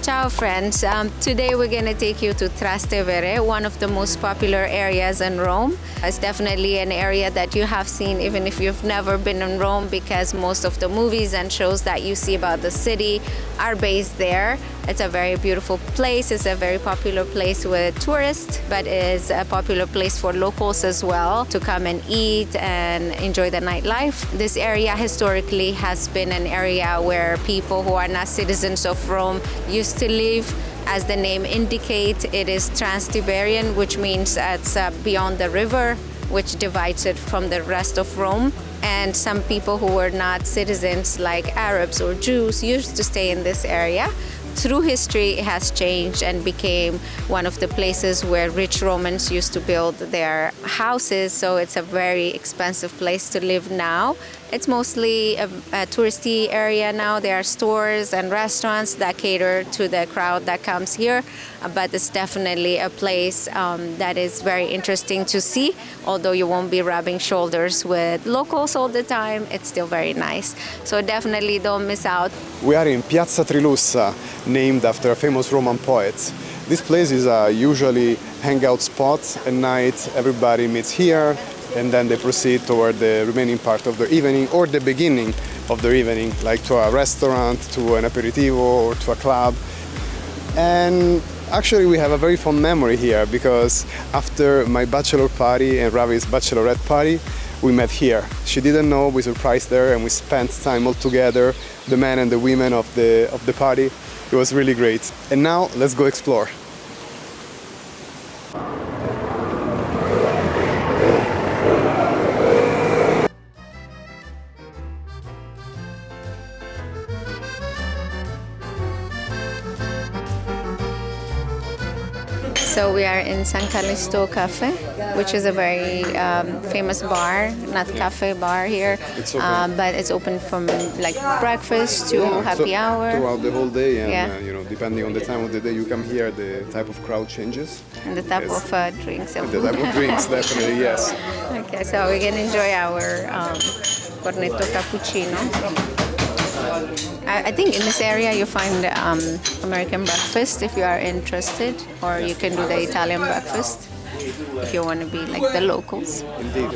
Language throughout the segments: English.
Ciao friends, today we're going to take you to Trastevere, one of the most popular areas in Rome. It's definitely an area that you have seen even if you've never been in Rome, because most of the movies and shows that you see about the city are based there. It's a very beautiful place. It's a very popular place with tourists, but it is a popular place for locals as well to come and eat and enjoy the nightlife. This area historically has been an area where people who are not citizens of Rome used to live. As the name indicates, it is Trasteverean, which means it's beyond the river, which divides it from the rest of Rome. And some people who were not citizens, like Arabs or Jews, used to stay in this area. Through history, it has changed and became one of the places where rich Romans used to build their houses, so it's a very expensive place to live now. It's mostly a touristy area now. There are stores and restaurants that cater to the crowd that comes here, but it's definitely a place that is very interesting to see. Although you won't be rubbing shoulders with locals all the time, it's still very nice. So definitely don't miss out. We are in Piazza Trilussa, named after a famous Roman poet. This place is a usually hangout spot. At night, everybody meets here, and then they proceed toward the remaining part of the evening or the beginning of the evening, like to a restaurant, to an aperitivo, or to a club. And actually we have a very fond memory here, because after my bachelor party and Ravi's bachelorette party, we met here. She didn't know, we surprised her, and we spent time all together, the men and the women of the party. It was really great. And now let's go explore. So we are in San Callisto Cafe, which is a very famous bar, not cafe, bar here. It's open. But it's open from like breakfast to happy hour. Throughout the whole day, and depending on the time of the day you come here, the type of crowd changes. And the type of drinks. And the type of drinks, definitely, yes. Okay, so we can enjoy our cornetto cappuccino. I think in this area you find American breakfast if you are interested, or you can do the Italian breakfast if you want to be like the locals. Indeed.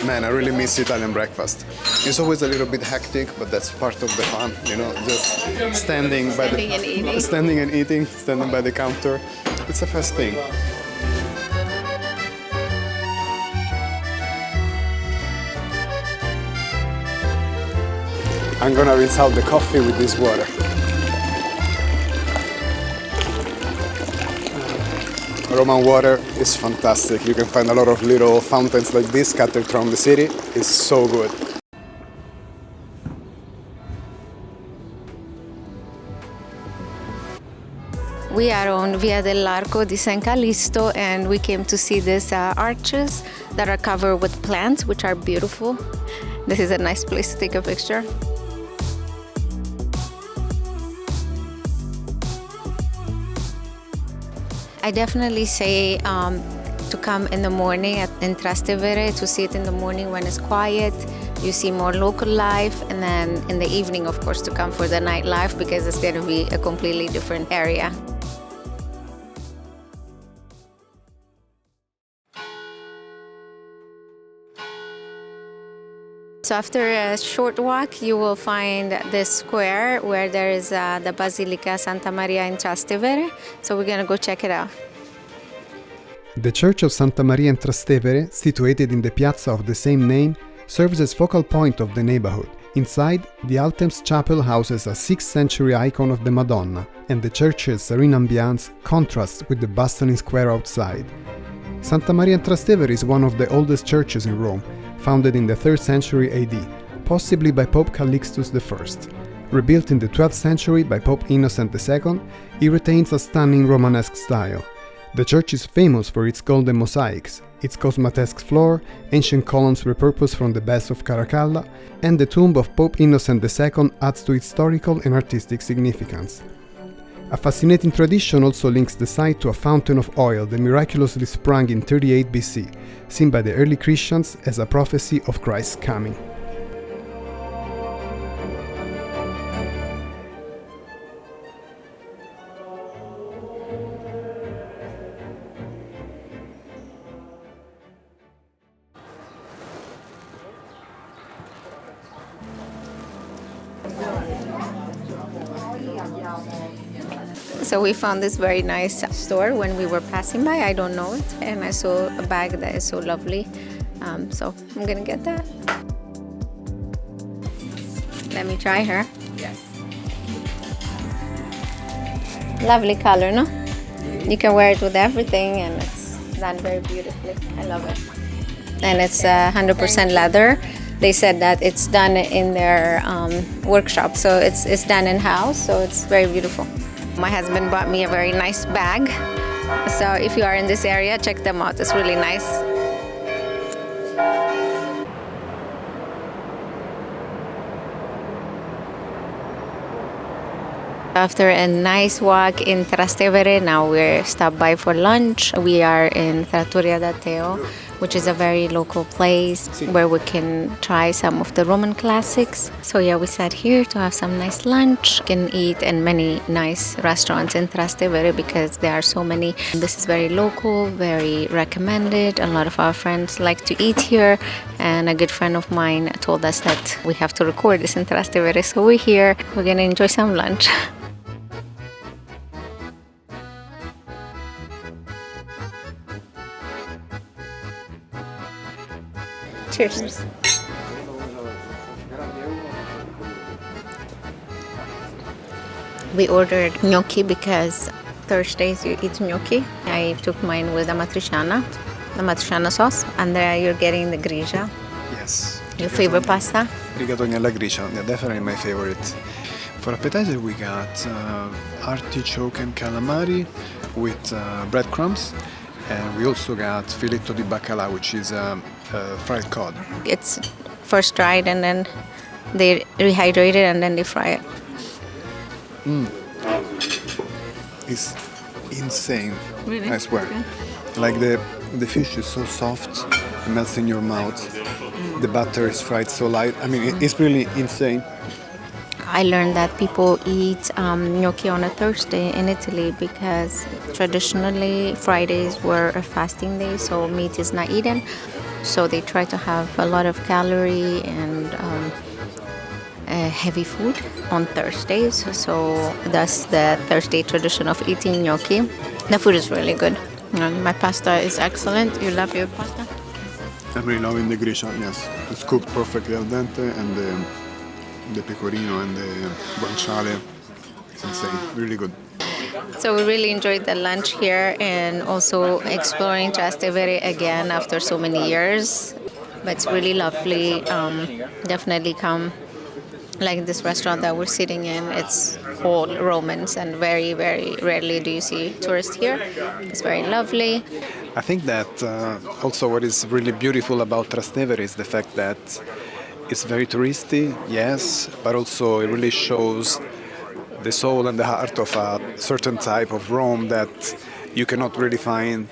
Man, I really miss Italian breakfast. It's always a little bit hectic, but that's part of the fun, just standing by standing and eating, standing by the counter. It's a fast thing. I'm gonna rinse out the coffee with this water. Roman water is fantastic. You can find a lot of little fountains like this scattered around the city. It's so good. We are on Via dell'Arco di San Callisto, and we came to see these arches that are covered with plants, which are beautiful. This is a nice place to take a picture. I definitely say to come in the morning in Trastevere, to see it in the morning when it's quiet. You see more local life, and then in the evening, of course, to come for the nightlife, because it's going to be a completely different area. So after a short walk, you will find this square where there is the Basilica Santa Maria in Trastevere. So we're going to go check it out. The Church of Santa Maria in Trastevere, situated in the piazza of the same name, serves as focal point of the neighborhood. Inside, the Altem's chapel houses a 6th century icon of the Madonna, and the church's serene ambiance contrasts with the bustling square outside. Santa Maria in Trastevere is one of the oldest churches in Rome, founded in the 3rd century AD, possibly by Pope Calixtus I. Rebuilt in the 12th century by Pope Innocent II, it retains a stunning Romanesque style. The church is famous for its golden mosaics, its cosmatesque floor, ancient columns repurposed from the baths of Caracalla, and the tomb of Pope Innocent II adds to its historical and artistic significance. A fascinating tradition also links the site to a fountain of oil that miraculously sprang in 38 BC, seen by the early Christians as a prophecy of Christ's coming. So we found this very nice store when we were passing by. I don't know it, and I saw a bag that is so lovely. So I'm gonna get that. Let me try her. Yes. Lovely color, no? You can wear it with everything, and it's done very beautifully. I love it. And it's 100% leather. They said that it's done in their workshop, so it's done in-house, so it's very beautiful. My husband bought me a very nice bag, so if you are in this area, check them out. It's really nice. After a nice walk in Trastevere, now we're stopped by for lunch. We are in Trattoria da Teo, which is a very local place where we can try some of the Roman classics. So yeah, we sat here to have some nice lunch. We can eat in many nice restaurants in Trastevere because there are so many. This is very local, very recommended. A lot of our friends like to eat here, and a good friend of mine told us that we have to record this in Trastevere. So we're here, we're gonna enjoy some lunch. Cheers. We ordered gnocchi because Thursdays you eat gnocchi. I took mine with the matriciana sauce, and there you're getting the grigia. Yes. Your favorite pasta? Rigatoni alla gricia, yeah, definitely my favorite. For appetizer we got artichoke and calamari with breadcrumbs, and we also got filetto di bacala, which is fried cod. It's first dried and then they rehydrate it and then they fry it. It's insane. Really? I swear. Like the fish is so soft, it melts in your mouth. The butter is fried so light. I mean, it's really insane. I learned that people eat gnocchi on a Thursday in Italy because traditionally Fridays were a fasting day, so meat is not eaten. So they try to have a lot of calorie and heavy food on Thursdays. So that's the Thursday tradition of eating gnocchi. The food is really good. My pasta is excellent. You love your pasta? I'm really loving the gricia, yes. It's cooked perfectly al dente, and the pecorino and the guanciale. It's insane, really good. So we really enjoyed the lunch here and also exploring Trastevere again after so many years. But it's really lovely. Definitely come. Like this restaurant that we're sitting in, it's all Romans, and very, very rarely do you see tourists here. It's very lovely. I think that also what is really beautiful about Trastevere is the fact that it's very touristy, yes, but also it really shows the soul and the heart of a certain type of Rome that you cannot really find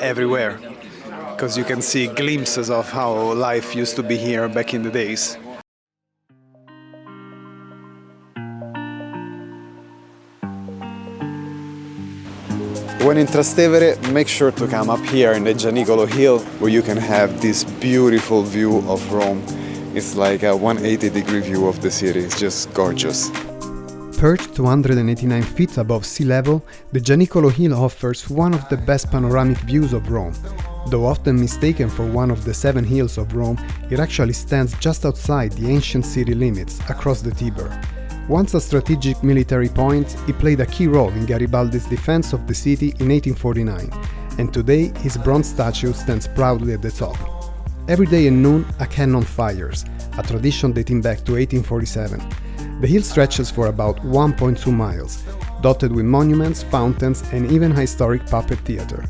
everywhere, because you can see glimpses of how life used to be here back in the days. When in Trastevere, make sure to come up here in the Gianicolo Hill, where you can have this beautiful view of Rome. It's like a 180-degree view of the city. It's just gorgeous. Perched 289 feet above sea level, the Gianicolo Hill offers one of the best panoramic views of Rome. Though often mistaken for one of the 7 hills of Rome, it actually stands just outside the ancient city limits, across the Tiber. Once a strategic military point, it played a key role in Garibaldi's defense of the city in 1849, and today his bronze statue stands proudly at the top. Every day at noon, a cannon fires, a tradition dating back to 1847. The hill stretches for about 1.2 miles, dotted with monuments, fountains, and even a historic puppet theater.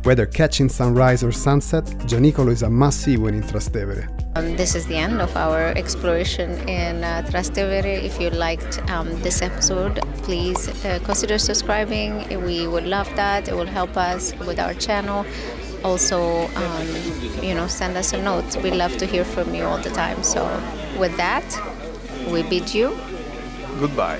Whether catching sunrise or sunset, Gianicolo is a must-see when in Trastevere. This is the end of our exploration in Trastevere. If you liked this episode, please consider subscribing. We would love that. It will help us with our channel. Also, send us a note. We love to hear from you all the time. So with that, we bid you Goodbye.